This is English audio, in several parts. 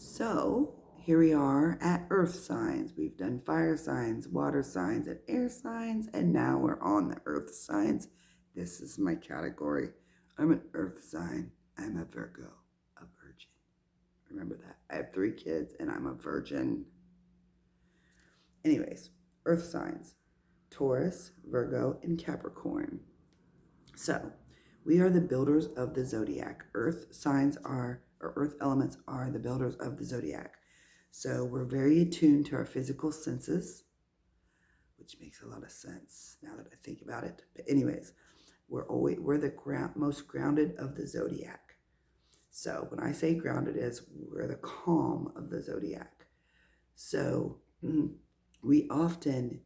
So here we are at earth signs. We've done fire signs, water signs, and air signs, and now we're on the earth signs. This is my category. I'm an earth sign. I'm a Virgo, a virgin. Remember that. I have 3 kids and I'm a virgin. Anyways, earth signs. Taurus, Virgo, and Capricorn. So we are the builders of the zodiac. Earth elements are the builders of the zodiac. So we're very attuned to our physical senses, which makes a lot of sense now that I think about it. But anyways, we're the most grounded of the zodiac. So when I say grounded, we're the calm of the zodiac. So we often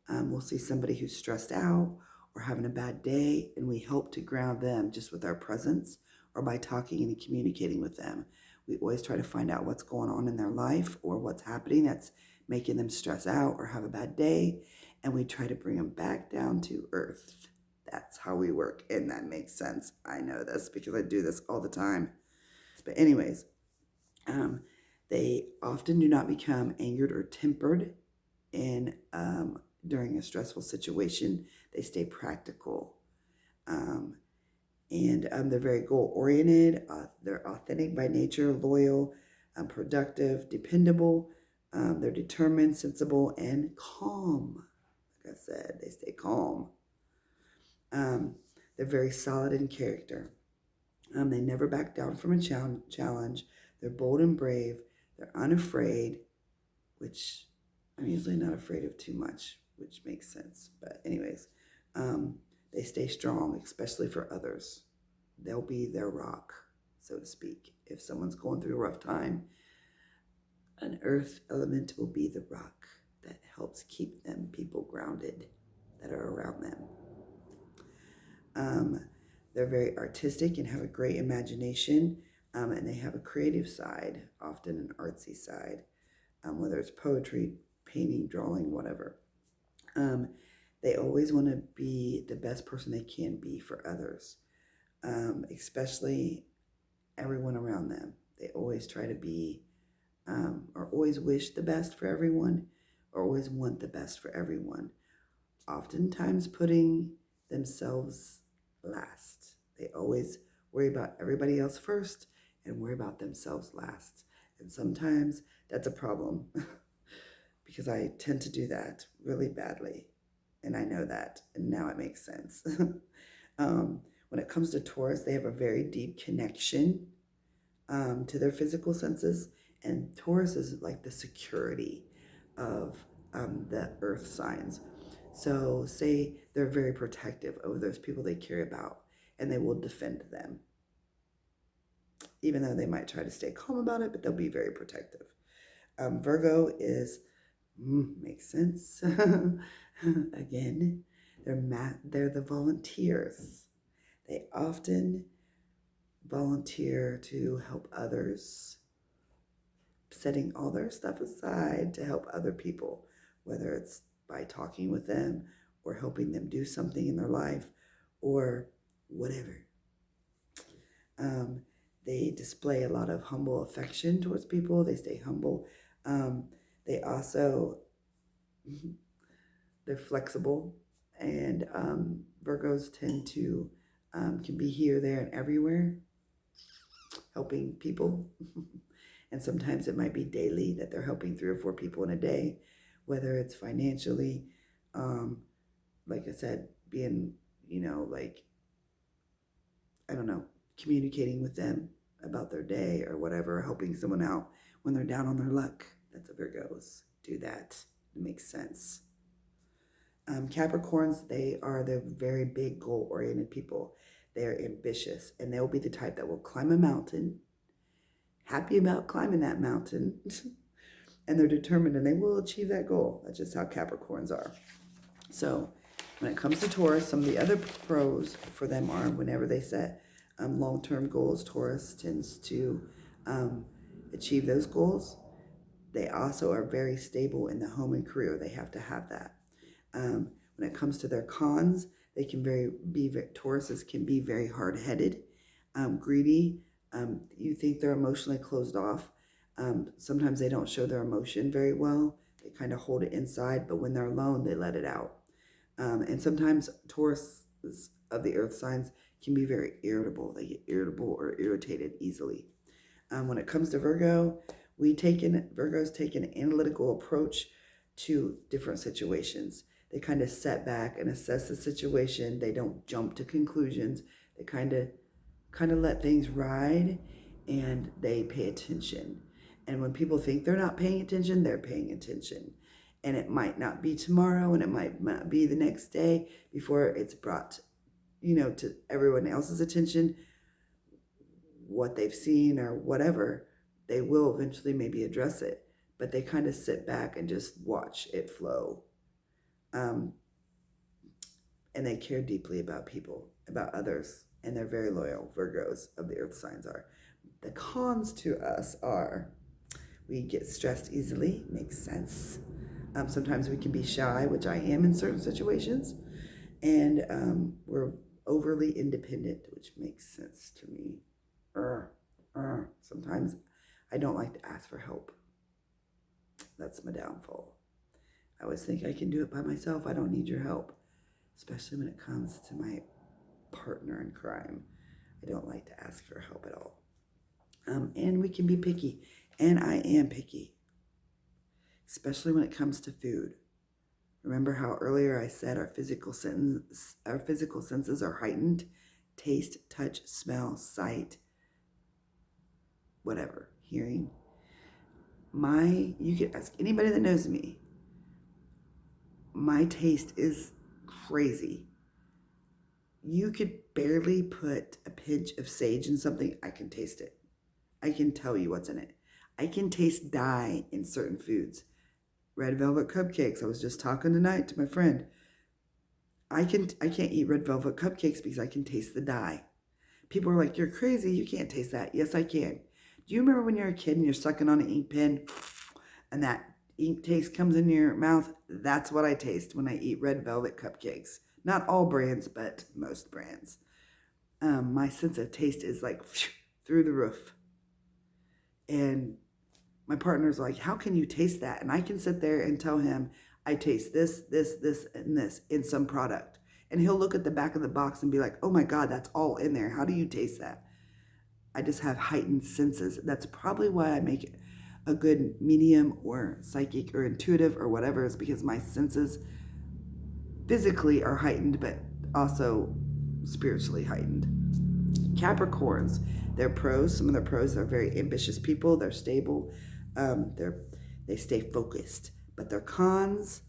will see somebody who's stressed out or having a bad day, and we help to ground them just with our presence or by talking and communicating with them. We always try to find out what's going on in their life or what's happening that's making them stress out or have a bad day, and we try to bring them back down to earth. That's how we work, and that makes sense. I know this because I do this all the time. But anyways, they often do not become angered or tempered during a stressful situation. They stay practical. And they're very goal-oriented. They're authentic by nature, loyal, productive, dependable. They're determined, sensible, and calm. Like I said, they stay calm. They're very solid in character. They never back down from a challenge. They're bold and brave. They're unafraid, which I'm usually not afraid of too much, which makes sense. But anyways, they stay strong, especially for others. They'll be their rock, so to speak. If someone's going through a rough time, an earth element will be the rock that helps keep people grounded that are around them. They're very artistic and have a great imagination, and they have a creative side, often an artsy side, whether it's poetry, painting, drawing, whatever. They always want to be the best person they can be for others, especially everyone around them. They always try to be, or always wish the best for everyone, or always want the best for everyone. Oftentimes putting themselves last. They always worry about everybody else first and worry about themselves last. And sometimes that's a problem because I tend to do that really badly. And I know that, and now it makes sense. When it comes to Taurus, they have a very deep connection to their physical senses. And Taurus is like the security of the earth signs. So say they're very protective of those people they care about, and they will defend them. Even though they might try to stay calm about it, but they'll be very protective. Virgo makes sense. Again, they're the volunteers. They often volunteer to help others, setting all their stuff aside to help other people, whether it's by talking with them or helping them do something in their life or whatever. They display a lot of humble affection towards people. They stay humble. They also, they're flexible, and Virgos tend to, can be here, there, and everywhere, helping people. And sometimes it might be daily that they're helping 3 or 4 people in a day, whether it's financially, like I said, being, communicating with them about their day or whatever, helping someone out when they're down on their luck. That's what Virgos do that. It makes sense. Capricorns, they are the very big goal-oriented people. They're ambitious, and they'll be the type that will climb a mountain, happy about climbing that mountain, and they're determined, and they will achieve that goal. That's just how Capricorns are. So when it comes to Taurus, some of the other pros for them are whenever they set long-term goals, Taurus tends to achieve those goals. They also are very stable in the home and career. They have to have that. When it comes to their cons, they can Tauruses can be very hard-headed, greedy. You think they're emotionally closed off. Sometimes they don't show their emotion very well. They kind of hold it inside, but when they're alone, they let it out. And sometimes Taurus of the earth signs can be very irritable. They get irritable or irritated easily. When it comes to Virgo, Virgos take an analytical approach to different situations. They kind of set back and assess the situation. They don't jump to conclusions. They kind of let things ride, and they pay attention. And when people think they're not paying attention, they're paying attention. And it might not be tomorrow, and it might not be the next day before it's brought, to everyone else's attention, what they've seen or whatever. They will eventually maybe address it, but they kind of sit back and just watch it flow. And they care deeply about people, about others, and they're very loyal. Virgos of the earth signs are. The cons to us are we get stressed easily, makes sense. Sometimes we can be shy, which I am in certain situations, and we're overly independent, which makes sense to me. Sometimes I don't like to ask for help. That's my downfall. I always think I can do it by myself. I don't need your help, especially when it comes to my partner in crime. I don't like to ask for help at all. And we can be picky, and I am picky, especially when it comes to food. Remember how earlier I said our physical senses are heightened? Taste, touch, smell, sight, whatever, hearing. You could ask anybody that knows me. My taste is crazy. You could barely put a pinch of sage in something. I can taste it. I can tell you what's in it. I can taste dye in certain foods. Red velvet cupcakes. I was just talking tonight to my friend. I can't eat red velvet cupcakes because I can taste the dye. People are like, you're crazy. You can't taste that. Yes, I can. Do you remember when you're a kid and you're sucking on an ink pen and that ink taste comes in your mouth? That's what I taste when I eat red velvet cupcakes. Not all brands, but most brands. My sense of taste is like through the roof. And my partner's like, how can you taste that? And I can sit there and tell him, I taste this, this, this, and this in some product. And he'll look at the back of the box and be like, oh my God, that's all in there. How do you taste that? I just have heightened senses. That's probably why I make it a good medium or psychic or intuitive or whatever, is because my senses physically are heightened, but also spiritually heightened. Capricorns, some of their pros are very ambitious people. They're stable. They stay focused. But their cons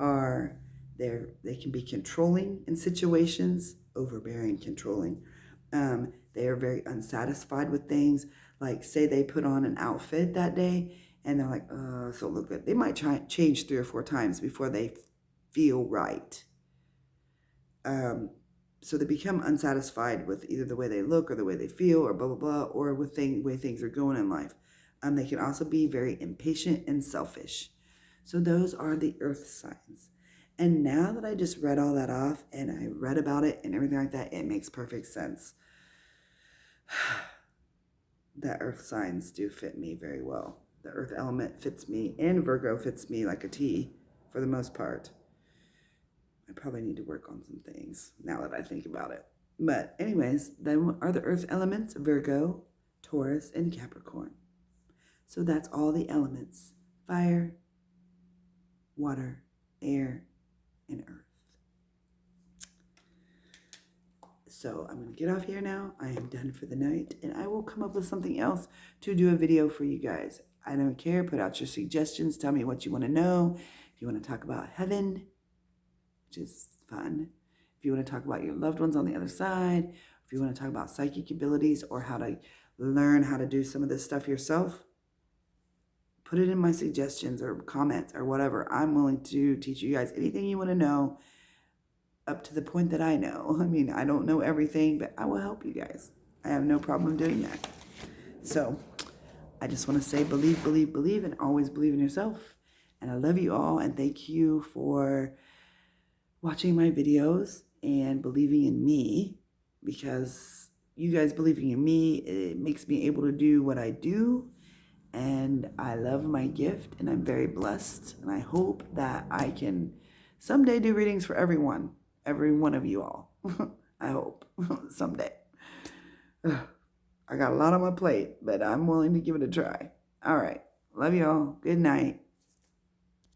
are they can be controlling in situations, overbearing, controlling. They are very unsatisfied with things. Like, say they put on an outfit that day and they're like, so look good. They might change 3 or 4 times before they feel right. So they become unsatisfied with either the way they look or the way they feel or blah, blah, blah, or with the way things are going in life. They can also be very impatient and selfish. So those are the earth signs. And now that I just read all that off and I read about it and everything like that, it makes perfect sense. The earth signs do fit me very well. The earth element fits me, and Virgo fits me like a T for the most part. I probably need to work on some things now that I think about it. But anyways, then are the earth elements Virgo, Taurus, and Capricorn. So that's all the elements: fire, water, air, and earth. So I'm going to get off here now. I am done for the night, and I will come up with something else to do a video for you guys. I don't care. Put out your suggestions. Tell me what you want to know. If you want to talk about heaven, which is fun. If you want to talk about your loved ones on the other side, if you want to talk about psychic abilities or how to learn how to do some of this stuff yourself, put it in my suggestions or comments or whatever. I'm willing to teach you guys anything you want to know up to the point that I know. I mean, I don't know everything, but I will help you guys. I have no problem doing that. So I just want to say believe, believe, believe, and always believe in yourself. And I love you all, and thank you for watching my videos and believing in me, because you guys believing in me, it makes me able to do what I do. And I love my gift, and I'm very blessed. And I hope that I can someday do readings for every one of you all. I hope someday. I got a lot on my plate, but I'm willing to give it a try. All right. Love y'all. Good night.